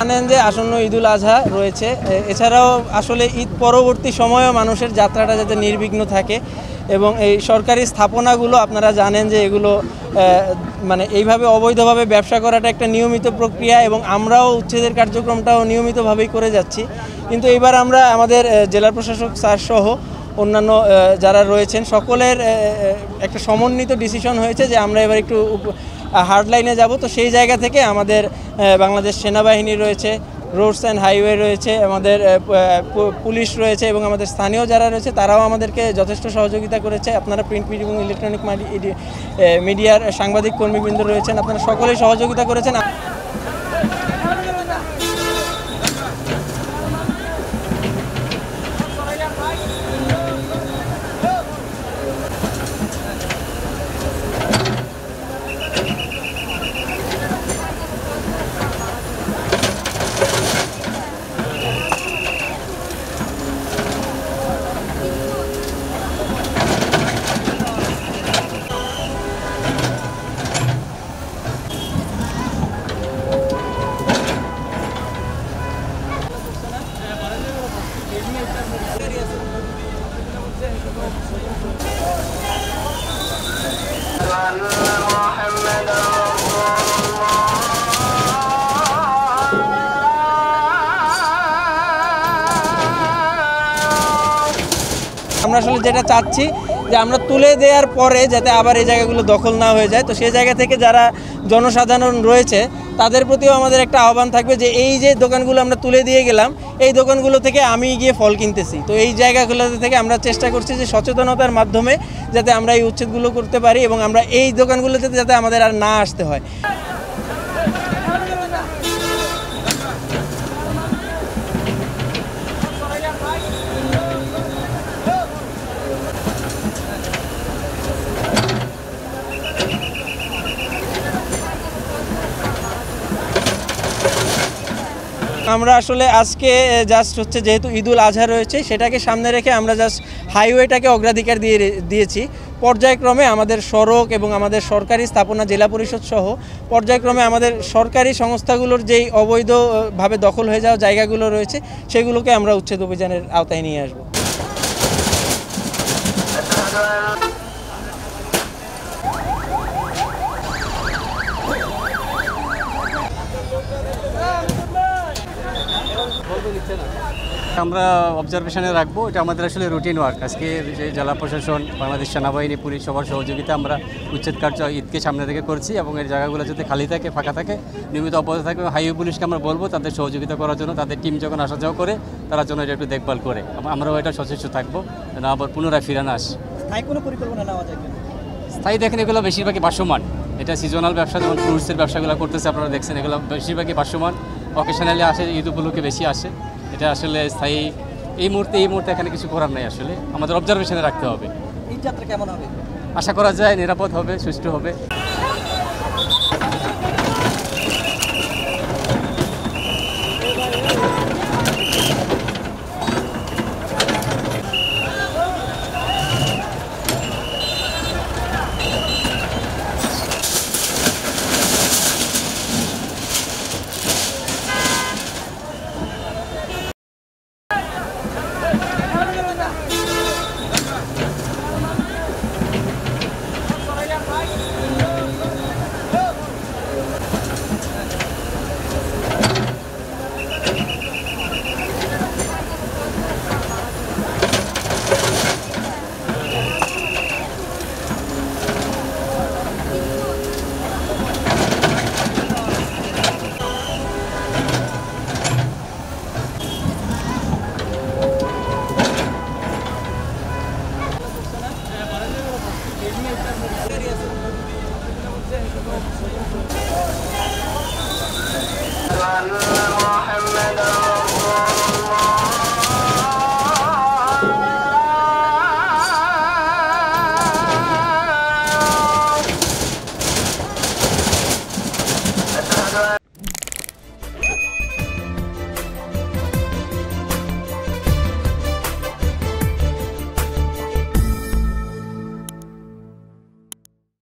জানেন যে আসন্ন ঈদুল আজহা রয়েছে, এছাড়াও আসলে ঈদ পরবর্তী সময়েও মানুষের যাত্রাটা যাতে নির্বিঘ্ন থাকে এবং এই সরকারি স্থাপনাগুলো আপনারা জানেন যে এগুলো মানে এইভাবে অবৈধভাবে ব্যবসা করাটা একটা নিয়মিত প্রক্রিয়া এবং আমরাও উচ্ছেদের কার্যক্রমটাও নিয়মিতভাবেই করে যাচ্ছি। কিন্তু এবার আমরা আমাদের জেলা প্রশাসক স্যার সহ অন্যান্য যারা রয়েছেন সকলের একটা সমন্বিত ডিসিশন হয়েছে যে আমরা এবার একটু হার্ড লাইনে যাব। তো সেই জায়গা থেকে আমাদের বাংলাদেশ সেনাবাহিনী রয়েছে, রোডস অ্যান্ড হাইওয়ে রয়েছে, আমাদের পুলিশ রয়েছে এবং আমাদের স্থানীয় যারা রয়েছে তারাও আমাদেরকে যথেষ্ট সহযোগিতা করেছে। আপনারা প্রিন্ট মিডিয়া এবং ইলেকট্রনিক মিডিয়ার সাংবাদিক কর্মীবৃন্দ রয়েছেন, আপনারা সকলেই সহযোগিতা করেছেন। আমরা আসলে যেটা চাচ্ছি যে আমরা তুলে দেওয়ার পরে যাতে আবার এই জায়গাগুলো দখল না হয়ে যায়, তো সেই জায়গা থেকে যারা জনসাধারণ রয়েছে তাদের প্রতিও আমাদের একটা আহ্বান থাকবে যে এই যে দোকানগুলো আমরা তুলে দিয়ে গেলাম এই দোকানগুলো থেকে আমি গিয়ে ফল কিনতেছি, তো এই জায়গাগুলো থেকে আমরা চেষ্টা করছি যে সচেতনতার মাধ্যমে যাতে আমরা এই উচ্ছেদগুলো করতে পারি এবং আমরা এই দোকানগুলোতে যাতে আমাদের আর না আসতে হয়। আমরা আসলে আজকে জাস্ট হচ্ছে যেহেতু ঈদুল আজহা রয়েছে সেটাকে সামনে রেখে আমরা জাস্ট হাইওয়েটাকে অগ্রাধিকার দিয়েছি। পর্যায়ক্রমে আমাদের সড়ক এবং আমাদের সরকারি স্থাপনা জেলা পরিষদ সহ পর্যায়ক্রমে আমাদের সরকারি সংস্থাগুলোর যেই অবৈধভাবে দখল হয়ে যাওয়া জায়গাগুলো রয়েছে সেগুলোকে আমরা উচ্ছেদ অভিযানের আওতায় নিয়ে আসব। আমরা অবজারভেশনে রাখবো, এটা আমাদের আসলে রুটিন ওয়ার্ক। আজকে যে জেলা প্রশাসন, বাংলাদেশ সেনাবাহিনী, পুলিশ সবার সহযোগিতা আমরা উচ্ছেদ কার্য ঈদকে সামনে থেকে করছি এবং এই জায়গাগুলো যদি খালি থাকে, ফাঁকা থাকে, নিয়মিত অবস্থা থাকবে। হাইওয়ে পুলিশকে আমরা বলবো তাদের সহযোগিতা করার জন্য, তাদের টিম যখন আসা যাওয়া করে তারা জন্য এটা একটু দেখভাল করে। আমরাও এটা সচেষ্ট থাকবো যেন আবার পুনরায় ফিরে না আসে। স্থায়ী কোনো পরিকল্পনা নেওয়া যায়? স্থায়ী দেখেন এগুলো বেশিরভাগই ভাসমান, এটা সিজনাল ব্যবসা, যেমন ফ্রুটসের ব্যবসাগুলো করতেছে আপনারা দেখছেন, এগুলো বেশিরভাগই ভাসমান, অকেশনালি আসে, ঈদ উপলক্ষে বেশি আসে। এটা আসলে স্থায়ী এই মুহূর্তে এখানে কিছু করার নাই, আসলে আমাদের অবজারভেশনে রাখতে হবে। এই যাত্রা কেমন হবে? আশা করা যায় নিরাপদ হবে, সুষ্ঠু হবে।